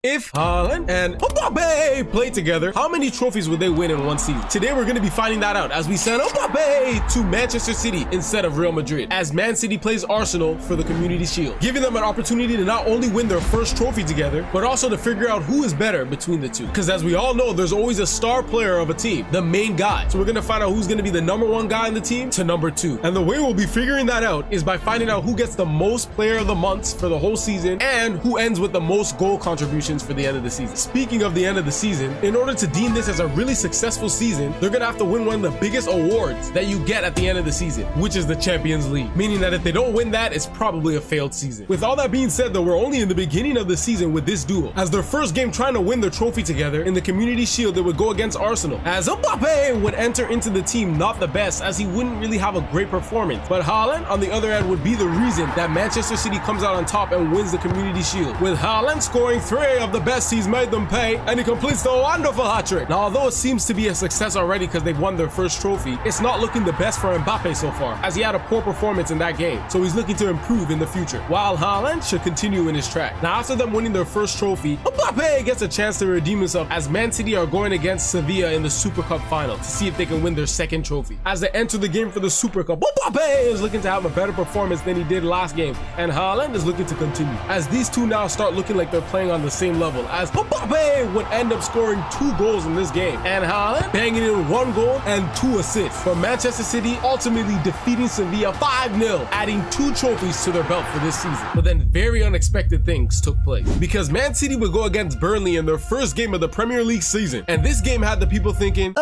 If Haaland and Mbappe play together, how many trophies would they win in one season? Today we're going to be finding that out as we send Mbappe to Manchester City instead of Real Madrid, as Man City plays Arsenal for the Community Shield, giving them an opportunity to not only win their first trophy together, but also to figure out who is better between the two. Because as we all know, there's always a star player of a team, the main guy. So we're going to find out who's going to be the #1 guy in the team to #2. And the way we'll be figuring that out is by finding out who gets the most player of the months for the whole season and who ends with the most goal contributions for the end of the season. Speaking of the end of the season, in order to deem this as a really successful season, they're gonna have to win one of the biggest awards that you get at the end of the season, which is the Champions League. Meaning that if they don't win that, it's probably a failed season. With all that being said though, we're only in the beginning of the season with this duel. As their first game trying to win their trophy together in the Community Shield, they would go against Arsenal. As Mbappe would enter into the team not the best, as he wouldn't really have a great performance. But Haaland, on the other end, would be the reason that Manchester City comes out on top and wins the Community Shield, with Haaland scoring 3 of the best he's made them pay, and he completes the wonderful hat-trick. Now, although it seems to be a success already because they've won their first trophy, it's not looking the best for Mbappe so far, as he had a poor performance in that game, so he's looking to improve in the future, while Haaland should continue in his track. Now, after them winning their first trophy, Mbappe gets a chance to redeem himself, as Man City are going against Sevilla in the Super Cup final to see if they can win their second trophy. As they enter the game for the Super Cup, Mbappe is looking to have a better performance than he did last game, and Haaland is looking to continue, as these two now start looking like they're playing on the same level, as Mbappe would end up scoring 2 goals in this game, and Haaland banging in 1 goal and 2 assists for Manchester City, ultimately defeating Sevilla 5-0, adding 2 trophies to their belt for this season. But then very unexpected things took place, because Man City would go against Burnley in their first game of the Premier League season, and this game had the people thinking,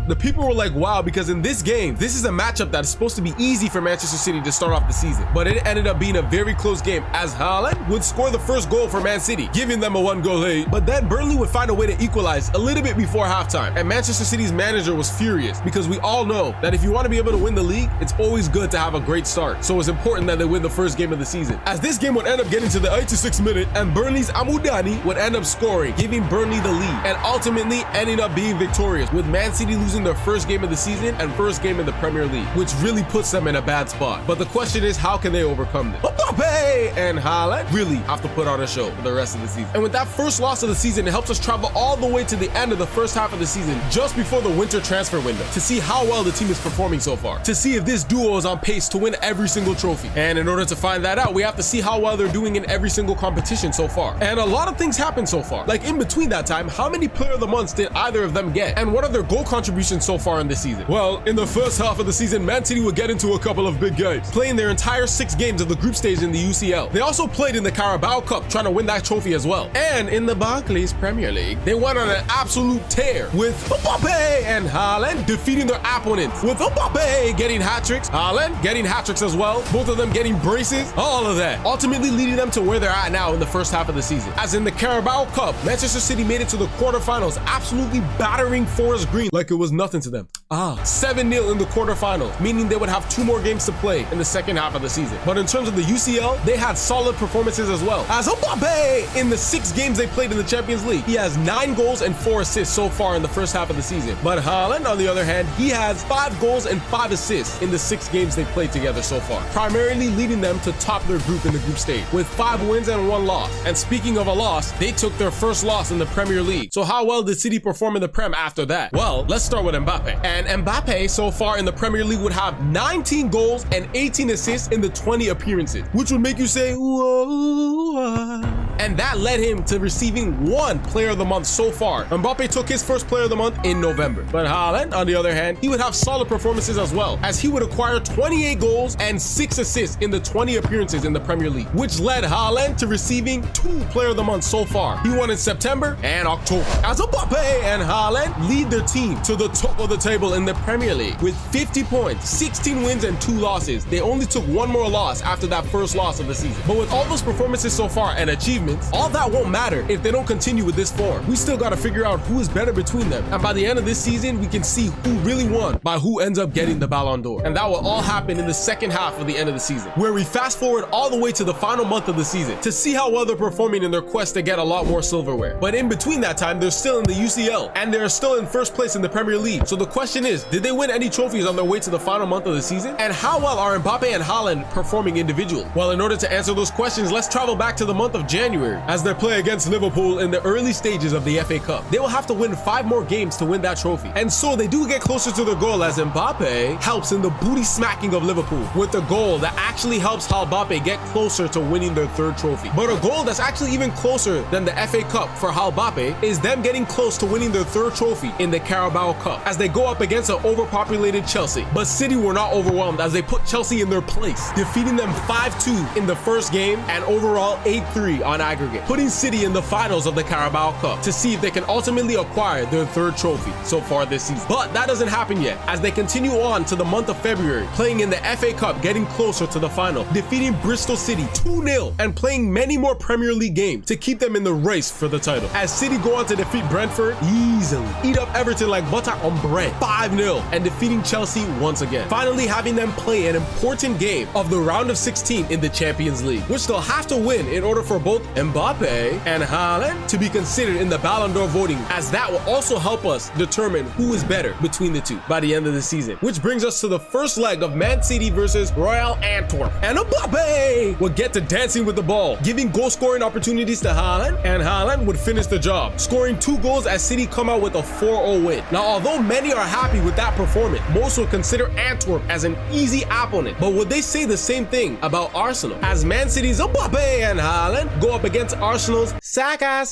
the people were like, wow, because in this game, this is a matchup that's supposed to be easy for Manchester City to start off the season. But it ended up being a very close game, as Haaland would score the first goal for Man City, giving them a 1-goal lead. But then Burnley would find a way to equalize a little bit before halftime. And Manchester City's manager was furious, because we all know that if you want to be able to win the league, it's always good to have a great start. So it's important that they win the first game of the season. As this game would end up getting to the 86th minute, and Burnley's Amudani would end up scoring, giving Burnley the lead, and ultimately ending up being victorious, with Man City losing their first game of the season and first game in the Premier League, which really puts them in a bad spot. But the question is, how can they overcome this? Mbappe and Haaland really have to put on a show for the rest of the season. And with that first loss of the season, it helps us travel all the way to the end of the first half of the season, just before the winter transfer window, to see how well the team is performing so far, to see if this duo is on pace to win every single trophy. And in order to find that out, we have to see how well they're doing in every single competition so far. And a lot of things happened so far. Like in between that time, how many player of the months did either of them get? And what are their goal contributions so far in this season? Well, in the first half of the season, Man City would get into a couple of big games, playing their entire 6 games of the group stage in the UCL. They also played in the Carabao Cup, trying to win that trophy as well. And in the Barclays Premier League, they went on an absolute tear, with Mbappe and Haaland defeating their opponents, with Mbappe getting hat-tricks, Haaland getting hat-tricks as well, both of them getting braces, all of that, ultimately leading them to where they're at now in the first half of the season. As in the Carabao Cup, Manchester City made it to the quarterfinals, absolutely battering Forest Green like it was nothing to them. 7-0 in the quarterfinals, meaning they would have 2 more games to play in the second half of the season. But in terms of the UCL, they had solid performances as well. As Mbappe, in the 6 games they played in the Champions League, he has 9 goals and 4 assists so far in the first half of the season. But Haaland, on the other hand, he has 5 goals and 5 assists in the 6 games they played together so far, primarily leading them to top their group in the group stage, with 5 wins and 1 loss. And speaking of a loss, they took their first loss in the Premier League. So how well did City perform in the Prem after that? Well, let's start with Mbappe. And Mbappe so far in the Premier League would have 19 goals and 18 assists in the 20 appearances, which would make you say, whoa. And that led him to receiving 1 Player of the Month so far. Mbappe took his first Player of the Month in November. But Haaland, on the other hand, he would have solid performances as well, as he would acquire 28 goals and 6 assists in the 20 appearances in the Premier League, which led Haaland to receiving 2 Player of the Month so far. He won in September and October. As Mbappe and Haaland lead their team to the top of the table in the Premier League with 50 points, 16 wins and 2 losses. They only took 1 more loss after that first loss of the season. But with all those performances so far and achievements, all that won't matter if they don't continue with this form. We still gotta figure out who is better between them, and by the end of this season, we can see who really won by who ends up getting the Ballon d'Or. And that will all happen in the second half of the end of the season, where we fast forward all the way to the final month of the season to see how well they're performing in their quest to get a lot more silverware. But in between that time, they're still in the UCL, and they're still in first place in the Premier League. So the question is, did they win any trophies on their way to the final month of the season? And how well are Mbappe and Haaland performing individually? Well, in order to answer those questions, let's travel back to the month of January as they play against Liverpool in the early stages of the FA Cup. They will have to win 5 more games to win that trophy. And so they do get closer to their goal as Mbappe helps in the booty smacking of Liverpool with a goal that actually helps Mbappe get closer to winning their 3rd trophy. But a goal that's actually even closer than the FA Cup for Mbappe is them getting close to winning their 3rd trophy in the Carabao Cup as they go up against an overpopulated Chelsea. But City were not overwhelmed as they put Chelsea in their place, defeating them 5-2 in the first game and overall 8-3 on aggregate, putting City in the finals of the Carabao Cup to see if they can ultimately acquire their 3rd trophy so far this season. But that doesn't happen yet as they continue on to the month of February, playing in the FA Cup, getting closer to the final, defeating Bristol City 2-0 and playing many more Premier League games to keep them in the race for the title. As City go on to defeat Brentford easily, eat up Everton like butter on bread 5-0 and defeating Chelsea once again, finally having them play an important game of the round of 16 in the Champions League, which they'll have to win in order for both Mbappe and Haaland to be considered in the Ballon d'Or voting, as that will also help us determine who is better between the two by the end of the season. Which brings us to the first leg of Man City versus Royal Antwerp, and Mbappe will get to dancing with the ball, giving goal scoring opportunities to Haaland, and Haaland would finish the job, scoring 2 goals as City come out with a 4-0 win. Now, although many are happy with that performance, most will consider Antwerp as an easy opponent. But would they say the same thing about Arsenal, as Man City's Mbappe and Haaland go up against Arsenal's Saka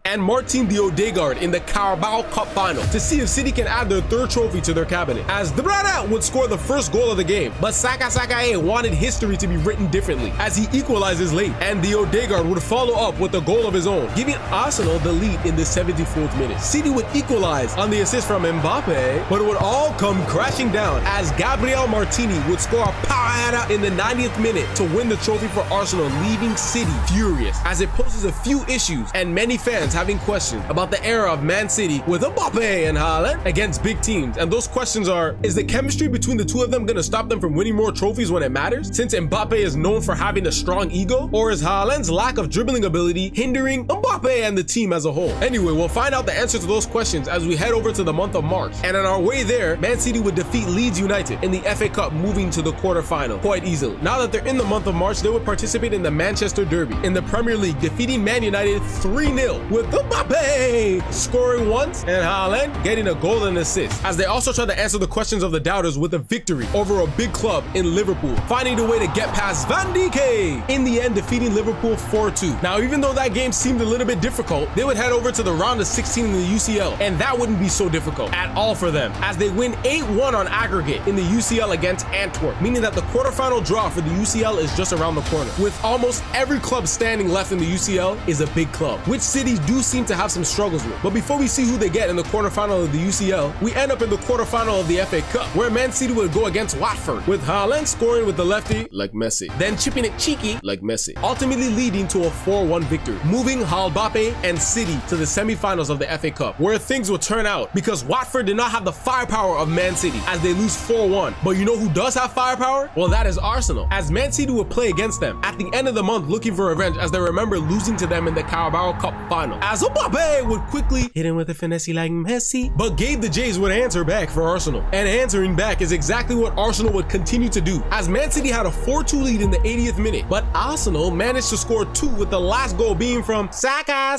and Martin de Odegaard in the Carabao Cup final to see if City can add their 3rd trophy to their cabinet, as De Bruyne would score the first goal of the game, but Saka wanted history to be written differently as he equalizes late, and de Odegaard would follow up with a goal of his own, giving Arsenal the lead in the 74th minute. City would equalize on the assist from Mbappe, but it would all come crashing down as Gabriel Martini would score a parada in the 90th minute to win the trophy for Arsenal, leaving City furious as it poses a few issues and many fans having questions about the era of Man City with Mbappe and Haaland against big teams. And those questions are, is the chemistry between the two of them going to stop them from winning more trophies when it matters, since Mbappe is known for having a strong ego, or is Haaland's lack of dribbling ability hindering Mbappe and the team as a whole? Anyway, we'll find out the answer to those questions as we head over to the month of March, and on our way there, Man City would defeat Leeds United in the FA Cup, moving to the quarterfinal quite easily. Now that they're in the month of March, they would participate in the Manchester Derby in the Premier League, defeating Man United 3-0 with Mbappe scoring once and Haaland getting a goal and assist, as they also try to answer the questions of the doubters with a victory over a big club in Liverpool, finding a way to get past Van Dijk, in the end defeating Liverpool 4-2. Now, even though that game seemed a little bit difficult, they would head over to the round of 16 in the UCL, and that wouldn't be so difficult at all for them, as they win 8-1 on aggregate in the UCL against Antwerp, meaning that the quarterfinal draw for the UCL is just around the corner, with almost every club standing left in the UCL is a big club, which cities do seem to have some struggles with. But before we see who they get in the quarterfinal of the UCL, we end up in the quarterfinal of the FA Cup, where Man City would go against Watford, with Haaland scoring with the lefty like Messi, then chipping it cheeky like Messi, ultimately leading to a 4-1 victory, moving Mbappe and City to the semi-finals of the FA Cup, where things will turn out because Watford did not have the firepower of Man City as they lose 4-1. But you know who does have firepower? Well, that is Arsenal, as Man City would play against them at the end of the month looking for revenge, as they remember losing to them in the Carabao Cup final, as Mbappe would quickly hit him with a finesse like Messi. But Gabe the Jays would answer back for Arsenal, and answering back is exactly what Arsenal would continue to do, as Man City had a 4-2 lead in the 80th minute, but Arsenal managed to score 2, with the last goal being from Saka,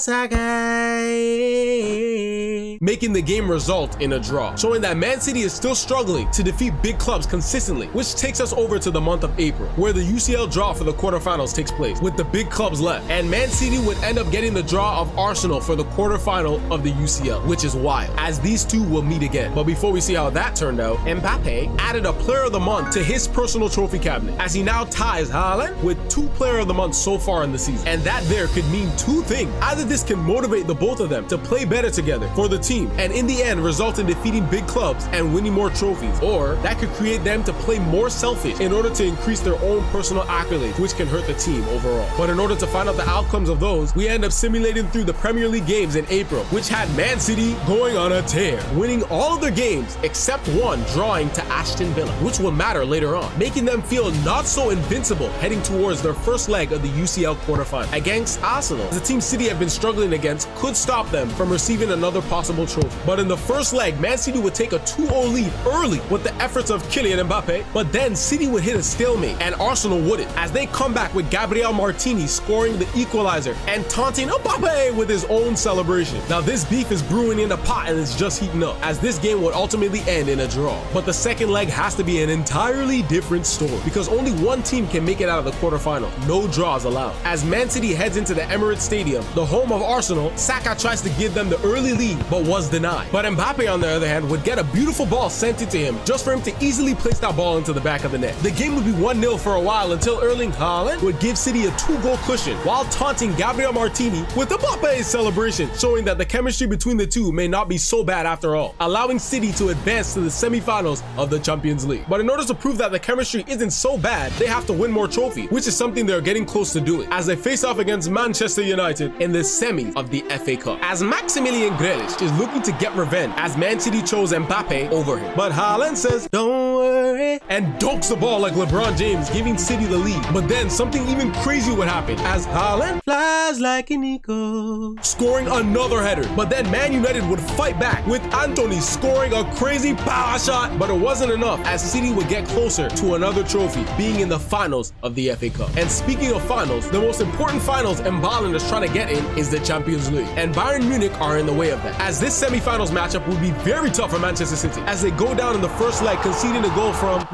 making the game result in a draw, showing that Man City is still struggling to defeat big clubs consistently, which takes us over to the month of April, where the UCL draw for the quarterfinals takes place, with the big clubs left, and Man City would end up getting the draw of Arsenal for the quarterfinal of the UCL, which is wild, as these two will meet again. But before we see how that turned out, Mbappe added a Player of the Month to his personal trophy cabinet, as he now ties Haaland with 2 Player of the Month so far in the season, and that there could mean 2 things. Either this can motivate the both of them to play better together for the team team, and in the end result in defeating big clubs and winning more trophies, or that could create them to play more selfish in order to increase their own personal accolades, which can hurt the team overall. But in order to find out the outcomes of those, we end up simulating through the Premier League games in April, which had Man City going on a tear, winning all of their games except one, drawing to Aston Villa, which will matter later on, making them feel not so invincible heading towards their first leg of the UCL quarterfinal against Arsenal. The team City have been struggling against could stop them from receiving another possible trophy. But in the first leg, Man City would take a 2-0 lead early with the efforts of Kylian Mbappe, but then City would hit a stalemate and Arsenal wouldn't, as they come back with Gabriel Martini scoring the equalizer and taunting Mbappe with his own celebration. Now this beef is brewing in the pot and it's just heating up, as this game would ultimately end in a draw. But the second leg has to be an entirely different story, because only one team can make it out of the quarterfinal. No draws allowed. As Man City heads into the Emirates Stadium, the home of Arsenal, Saka tries to give them the early lead but was denied. But Mbappe on the other hand would get a beautiful ball sent into him just for him to easily place that ball into the back of the net. The game would be 1-0 for a while until Erling Haaland would give City a 2-goal cushion while taunting Gabriel Martini with Mbappe's celebration, showing that the chemistry between the two may not be so bad after all, allowing City to advance to the semi-finals of the Champions League. But in order to prove that the chemistry isn't so bad, they have to win more trophies, which is something they're getting close to doing, as they face off against Manchester United in the semis of the FA Cup, as Maximilian Grealish is looking to get revenge as Man City chose Mbappe over him. But Haaland says, "Don't worry," and dunks the ball like LeBron James, giving City the lead. But then something even crazy would happen, as Haaland flies like an eagle, scoring another header. But then Man United would fight back with Anthony scoring a crazy power shot, but it wasn't enough, as City would get closer to another trophy, being in the finals of the FA Cup. And speaking of finals, the most important finals Haaland is trying to get in is the Champions League, and Bayern Munich are in the way of that, as this semi-finals matchup will be very tough for Manchester City, as they go down in the first leg conceding a goal from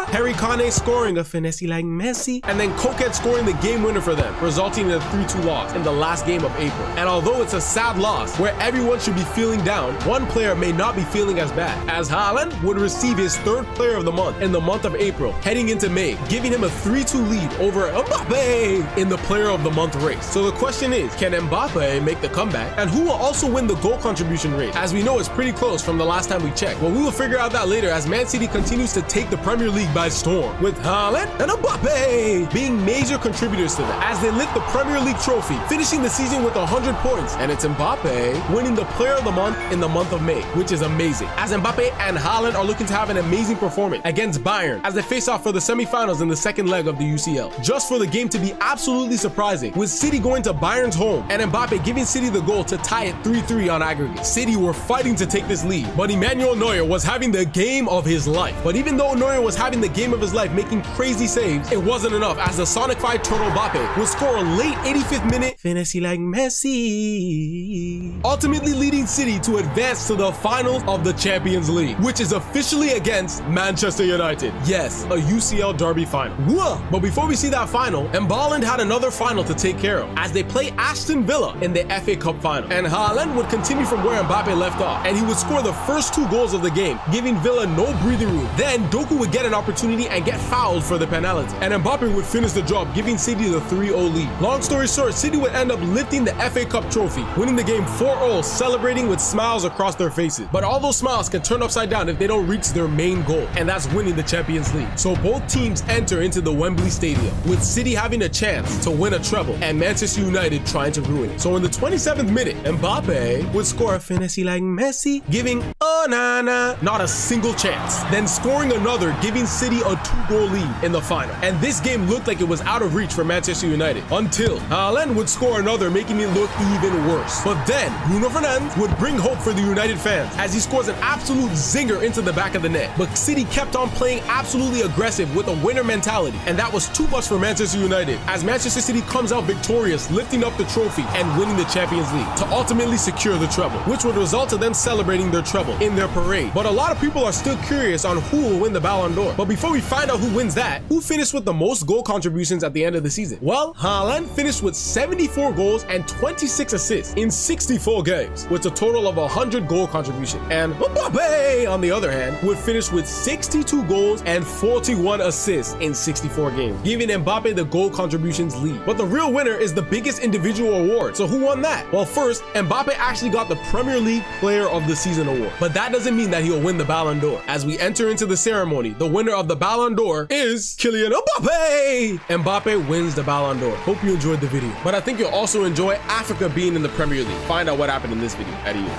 Harry Kane scoring a finesse like Messi, and then Coquette scoring the game winner for them, resulting in a 3-2 loss in the last game of April. And although it's a sad loss where everyone should be feeling down, one player may not be feeling as bad, as Haaland would receive his third player of the month in the month of April, heading into May, giving him a 3-2 lead over Mbappe in the player of the month race. So the question is, can Mbappe make the comeback? And who will also win the goal contribution race? As we know, it's pretty close from the last time we checked. Well, we will figure out that later, as Man City continues to take the Premier League by storm, with Haaland and Mbappe being major contributors to that, as they lift the Premier League trophy, finishing the season with 100 points, and it's Mbappe winning the player of the month in the month of May, which is amazing, as Mbappe and Haaland are looking to have an amazing performance against Bayern as they face off for the semi-finals in the second leg of the UCL, just for the game to be absolutely surprising, with City going to Bayern's home and Mbappe giving City the goal to tie it 3-3 on aggregate. City were fighting to take this lead, but Emmanuel Neuer was having the game of his life. But even though Neuer was having the game of his life, making crazy saves, it wasn't enough, as the Sonic-fied Turtle Mbappe would score a late 85th minute finesse like Messi, ultimately leading City to advance to the finals of the Champions League, which is officially against Manchester United. Yes, a UCL derby final. Whoa! But before we see that final, Haaland had another final to take care of, as they play Aston Villa in the FA Cup final, and Haaland would continue from where Mbappe left off, and he would score the first 2 goals of the game, giving Villa no breathing room. Then Doku would get an opportunity and get fouled for the penalty, and Mbappe would finish the job, giving City the 3-0 lead. Long story short, City would end up lifting the FA Cup trophy, winning the game 4-0, celebrating with smiles across their faces. But all those smiles can turn upside down if they don't reach their main goal, and that's winning the Champions League. So both teams enter into the Wembley Stadium, with City having a chance to win a treble and Manchester United trying to ruin it. So in the 27th minute, Mbappe would score a finesse like Messi, giving Onana not a single chance, then scoring another, giving City a 2-goal lead in the final. And this game looked like it was out of reach for Manchester United, until Haaland would score another, making it look even worse. But then Bruno Fernandes would bring hope for the United fans, as he scores an absolute zinger into the back of the net. But City kept on playing absolutely aggressive with a winner mentality, and that was too much for Manchester United, as Manchester City comes out victorious, lifting up the trophy and winning the Champions League to ultimately secure the treble, which would result in them celebrating their treble in their parade. But a lot of people are still curious on who will win the Ballon d'Or. But before we find out who wins that, who finished with the most goal contributions at the end of the season? Well, Haaland finished with 74 goals and 26 assists in 64 games, with a total of 100 goal contribution. And Mbappe, on the other hand, would finish with 62 goals and 41 assists in 64 games, giving Mbappe the goal contributions lead. But the real winner is the biggest individual award. So who won that? Well, first, Mbappe actually got the Premier League Player of the Season award. But that doesn't mean that he'll win the Ballon d'Or. As we enter into the ceremony, the winner of the Ballon d'Or is Kylian Mbappe. Mbappe wins the Ballon d'Or. Hope you enjoyed the video. But I think you'll also enjoy Africa being in the Premier League. Find out what happened in this video. Adios.